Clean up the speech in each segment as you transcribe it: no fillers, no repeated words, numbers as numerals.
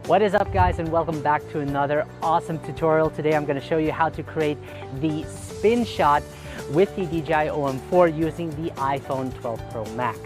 What is up, guys, and welcome back to another awesome tutorial. Today I'm going to show you how to create the spin shot with the DJI OM4 using the iPhone 12 Pro Max.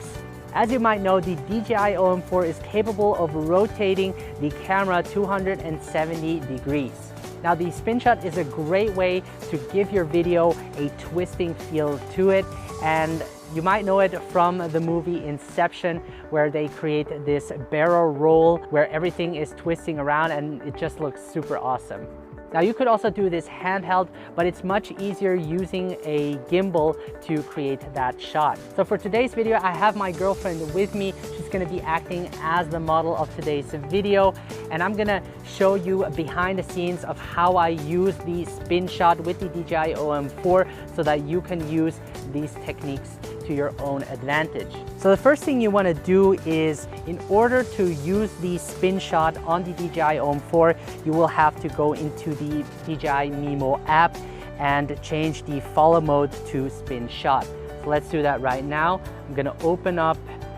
As you might know, the DJI OM4 is capable of rotating the camera 270 degrees. Now, the spin shot is a great way to give your video a twisting feel to it, and you might know it from the movie Inception, where they create this barrel roll where everything is twisting around and it just looks super awesome. Now, you could also do this handheld, but it's much easier using a gimbal to create that shot. So for today's video, I have my girlfriend with me. She's gonna be acting as the model of today's video, and I'm gonna show you behind the scenes of how I use the spin shot with the DJI OM4 so that you can use these techniques to your own advantage. So the first thing you want to do is, in order to use the spin shot on the DJI OM4, you will have to go into the DJI Mimo app and change the follow mode to spin shot. So let's do that right now. I'm going to open up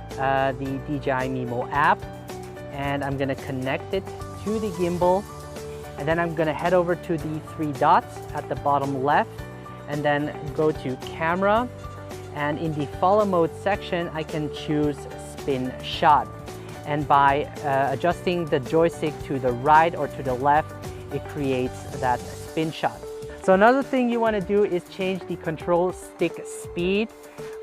the DJI Mimo app, and I'm going to connect it to the gimbal, and then I'm going to head over to the three dots at the bottom left and then go to camera. And in the follow mode section, I can choose spin shot. And by adjusting the joystick to the right or to the left, it creates that spin shot. So another thing you want to do is change the control stick speed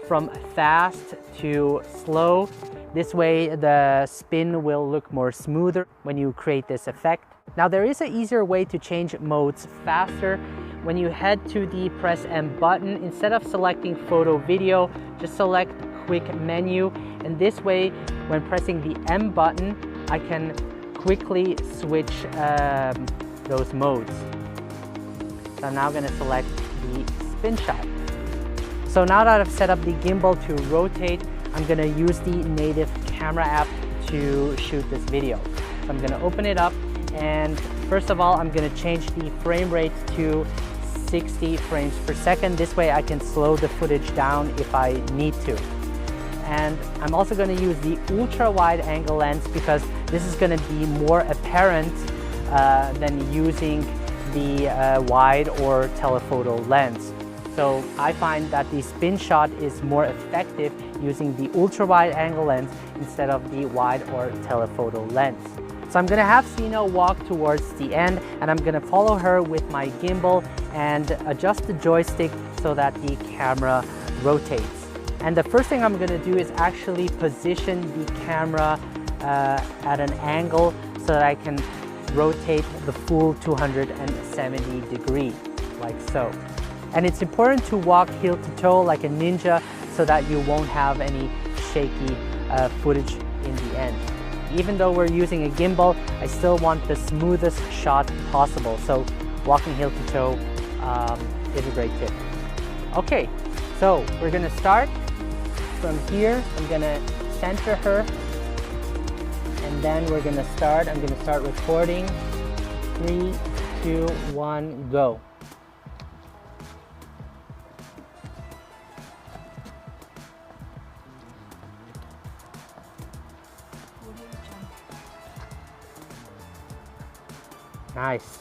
from fast to slow. This way the spin will look more smoother when you create this effect. Now, there is an easier way to change modes faster. When you head to the press M button, instead of selecting photo video, just select quick menu. And this way, when pressing the M button, I can quickly switch those modes. So I'm now going to select the spin shot. So now that I've set up the gimbal to rotate, I'm going to use the native camera app to shoot this video. So I'm going to open it up, and first of all, I'm going to change the frame rate to 60 frames per second. This way I can slow the footage down if I need to. And I'm also going to use the ultra wide angle lens because this is going to be more apparent than using the wide or telephoto lens. So I find that the spin shot is more effective using the ultra wide angle lens instead of the wide or telephoto lens. So I'm gonna have Sino walk towards the end, and I'm gonna follow her with my gimbal and adjust the joystick so that the camera rotates. And the first thing I'm gonna do is actually position the camera at an angle so that I can rotate the full 270 degrees, like so. And it's important to walk heel to toe like a ninja so that you won't have any shaky footage in the end. Even though we're using a gimbal, I still want the smoothest shot possible. So walking heel to toe is a great tip. Okay, so we're gonna start from here. I'm gonna center her, and then I'm gonna start recording. 3, 2, 1, go. Nice.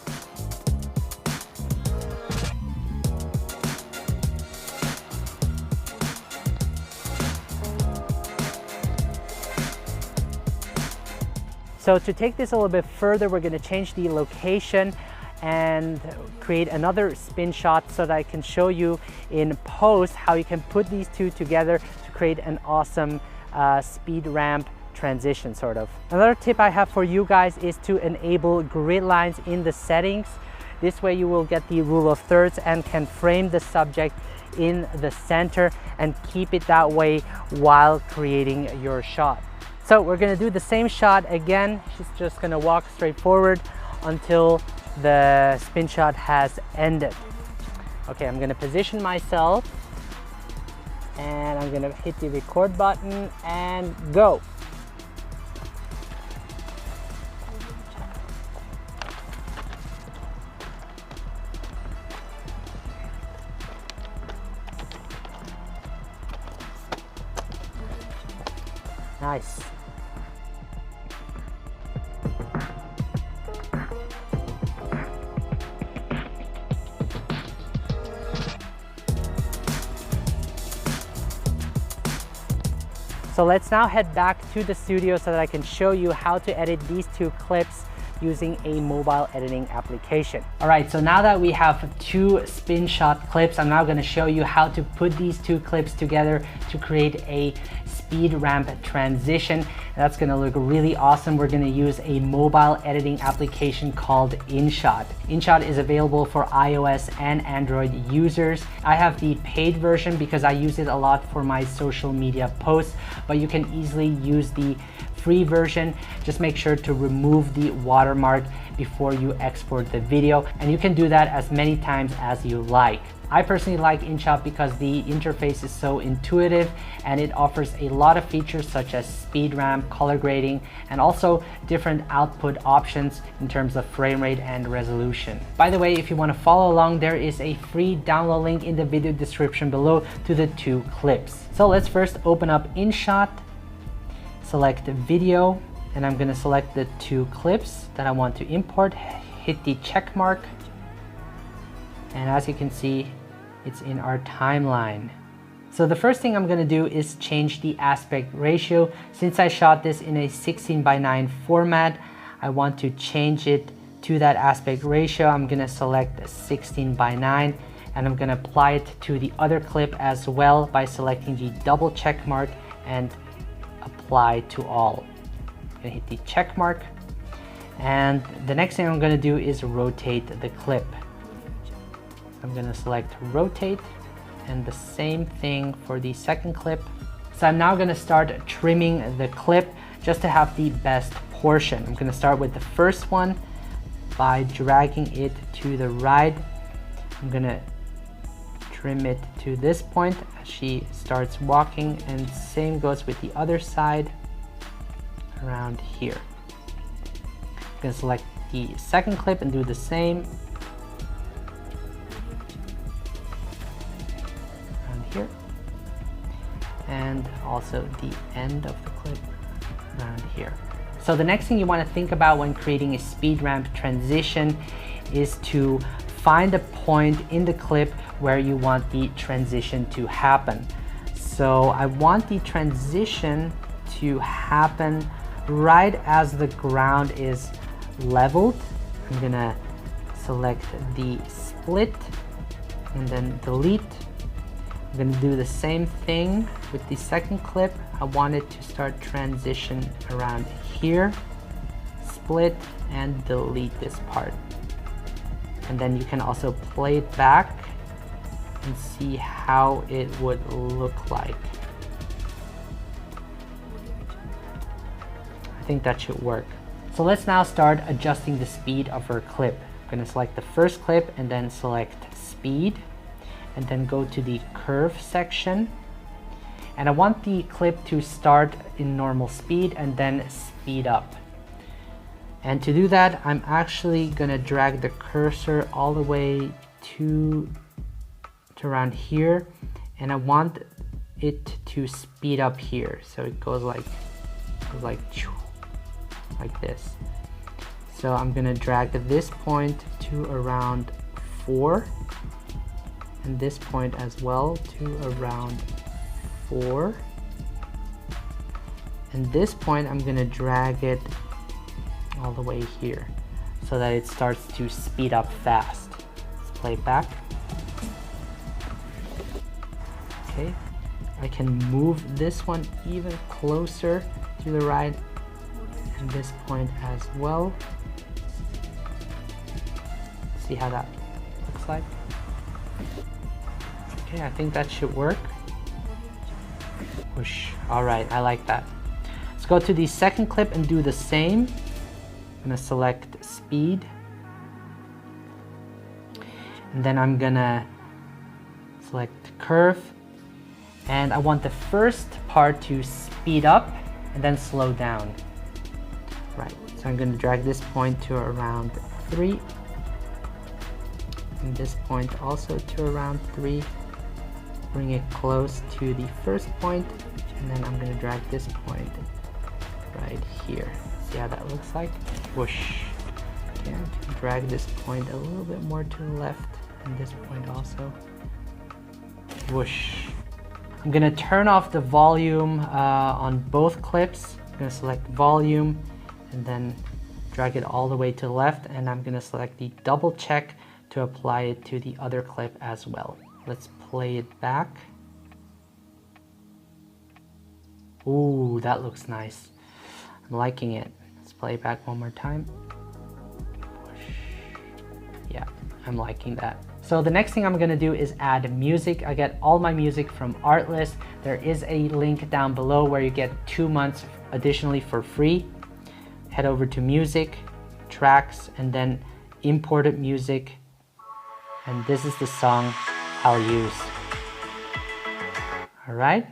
So to take this a little bit further, we're going to change the location and create another spin shot so that I can show you in post how you can put these two together to create an awesome speed ramp transition, sort of. Another tip I have for you guys is to enable grid lines in the settings. This way you will get the rule of thirds and can frame the subject in the center and keep it that way while creating your shot. So we're gonna do the same shot again. She's just gonna walk straight forward until the spin shot has ended. Okay, I'm gonna position myself and I'm gonna hit the record button and go. Nice. So let's now head back to the studio so that I can show you how to edit these two clips using a mobile editing application. All right, so now that we have two spin shot clips, I'm now gonna show you how to put these two clips together to create a speed ramp transition. That's gonna look really awesome. We're gonna use a mobile editing application called InShot. InShot is available for iOS and Android users. I have the paid version because I use it a lot for my social media posts, but you can easily use the free version. Just make sure to remove the watermark before you export the video, and you can do that as many times as you like. I personally like InShot because the interface is so intuitive and it offers a lot of features such as speed ramp, color grading, and also different output options in terms of frame rate and resolution. By the way, if you want to follow along, there is a free download link in the video description below to the two clips. So let's first open up InShot, select video, and I'm going to select the two clips that I want to import, hit the check mark, and as you can see, it's in our timeline. So the first thing I'm going to do is change the aspect ratio. Since I shot this in a 16:9 format, I want to change it to that aspect ratio. I'm going to select 16:9, and I'm going to apply it to the other clip as well by selecting the double check mark and apply to all. I'm going to hit the check mark, and the next thing I'm going to do is rotate the clip. I'm going to select rotate, and the same thing for the second clip. So I'm now going to start trimming the clip just to have the best portion. I'm going to start with the first one by dragging it to the right. I'm going to trim it to this point as she starts walking, and same goes with the other side around here. I'm going to select the second clip and do the same here, and also the end of the clip around here. So the next thing you want to think about when creating a speed ramp transition is to find a point in the clip where you want the transition to happen. So I want the transition to happen right as the ground is leveled. I'm gonna select the split and then delete. I'm going to do the same thing with the second clip. I want it to start transition around here, split, and delete this part. And then you can also play it back and see how it would look like. I think that should work. So let's now start adjusting the speed of our clip. I'm going to select the first clip and then select speed, and then go to the curve section, and I want the clip to start in normal speed and then speed up. And to do that, I'm actually gonna drag the cursor all the way to around here, and I want it to speed up here, so it goes like this. So I'm gonna drag this point to around 4, and this point as well to around 4, and this point I'm gonna drag it all the way here so that it starts to speed up fast. Let's play it back. Okay, I can move this one even closer to the right, and this point as well. See how that looks like. Okay, I think that should work. Whoosh. All right, I like that. Let's go to the second clip and do the same. I'm gonna select speed, and then I'm gonna select curve, and I want the first part to speed up and then slow down. Right, so I'm gonna drag this point to around 3, and this point also to around 3. Bring it close to the first point, and then I'm going to drag this point right here. See how that looks like? Whoosh. Okay, I can drag this point a little bit more to the left, and this point also. Whoosh. I'm gonna turn off the volume on both clips. I'm gonna select volume and then drag it all the way to the left, and I'm gonna select the double check to apply it to the other clip as well. Let's play it back. Ooh, that looks nice. I'm liking it. Let's play it back one more time. Yeah, I'm liking that. So the next thing I'm gonna do is add music. I get all my music from Artlist. There is a link down below where you get 2 months additionally for free. Head over to music, tracks, and then imported music. And this is the song I'll use. All right.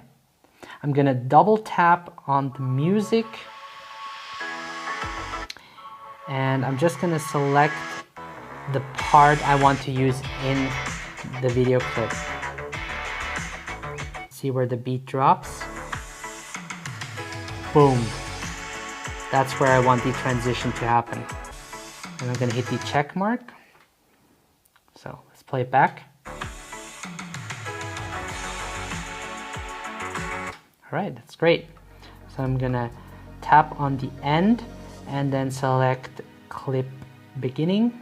I'm gonna double tap on the music. And I'm just gonna select the part I want to use in the video clip. See where the beat drops? Boom. That's where I want the transition to happen. And I'm gonna hit the check mark. So let's play it back. All right, that's great. So I'm gonna tap on the end and then select clip beginning.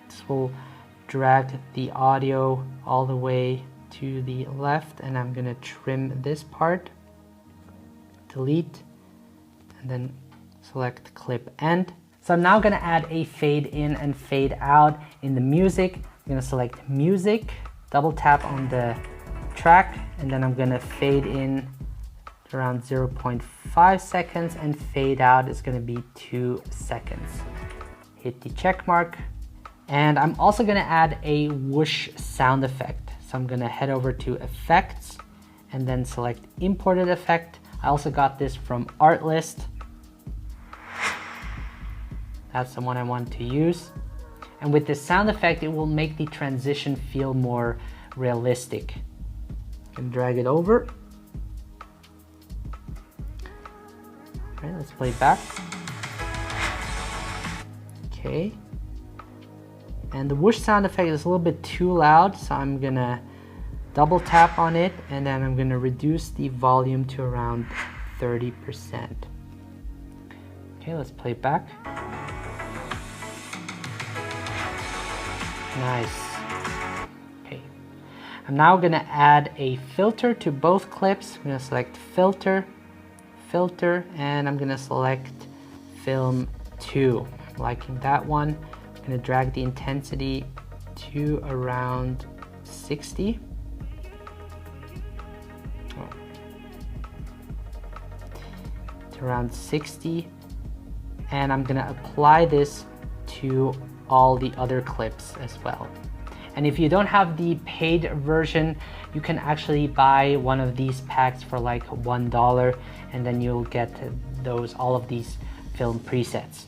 This will drag the audio all the way to the left, and I'm gonna trim this part, delete, and then select clip end. So I'm now gonna add a fade in and fade out in the music. I'm gonna select music, double tap on the track, and then I'm gonna fade in to around 0.5 seconds and fade out is gonna be 2 seconds. Hit the check mark. And I'm also gonna add a whoosh sound effect. So I'm gonna head over to effects and then select imported effect. I also got this from Artlist. That's the one I want to use. And with this sound effect, it will make the transition feel more realistic. And drag it over. All right, let's play it back. Okay. And the whoosh sound effect is a little bit too loud, so I'm gonna double tap on it and then I'm gonna reduce the volume to around 30%. Okay, let's play it back. Nice. Okay. I'm now gonna add a filter to both clips. I'm gonna select filter, filter, and I'm gonna select film 2. I'm liking that one. I'm gonna drag the intensity to around 60. To around 60. And I'm gonna apply this to all the other clips as well. And if you don't have the paid version, you can actually buy one of these packs for like $1, and then you'll get all of these film presets.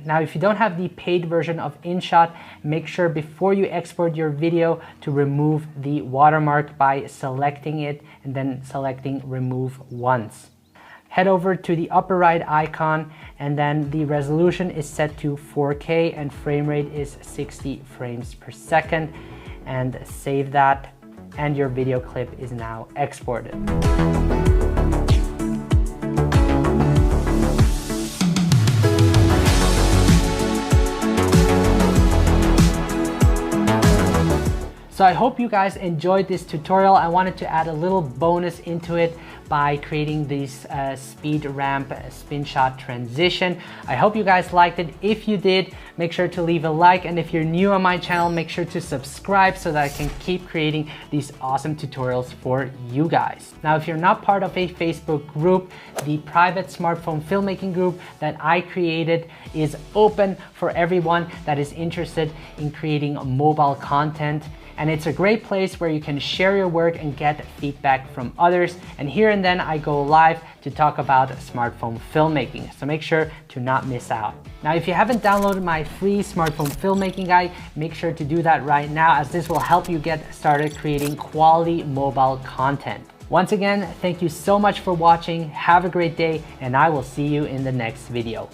Now, if you don't have the paid version of InShot, make sure before you export your video to remove the watermark by selecting it and then selecting remove once. Head over to the upper right icon, and then the resolution is set to 4K and frame rate is 60 frames per second, and save that, and your video clip is now exported. So I hope you guys enjoyed this tutorial. I wanted to add a little bonus into it by creating this speed ramp spin shot transition. I hope you guys liked it. If you did, make sure to leave a like, and if you're new on my channel, make sure to subscribe so that I can keep creating these awesome tutorials for you guys. Now, if you're not part of a Facebook group, the private smartphone filmmaking group that I created is open for everyone that is interested in creating mobile content. And it's a great place where you can share your work and get feedback from others. And here and then I go live to talk about smartphone filmmaking. So make sure to not miss out. Now, if you haven't downloaded my free smartphone filmmaking guide, make sure to do that right now, as this will help you get started creating quality mobile content. Once again, thank you so much for watching. Have a great day, and I will see you in the next video.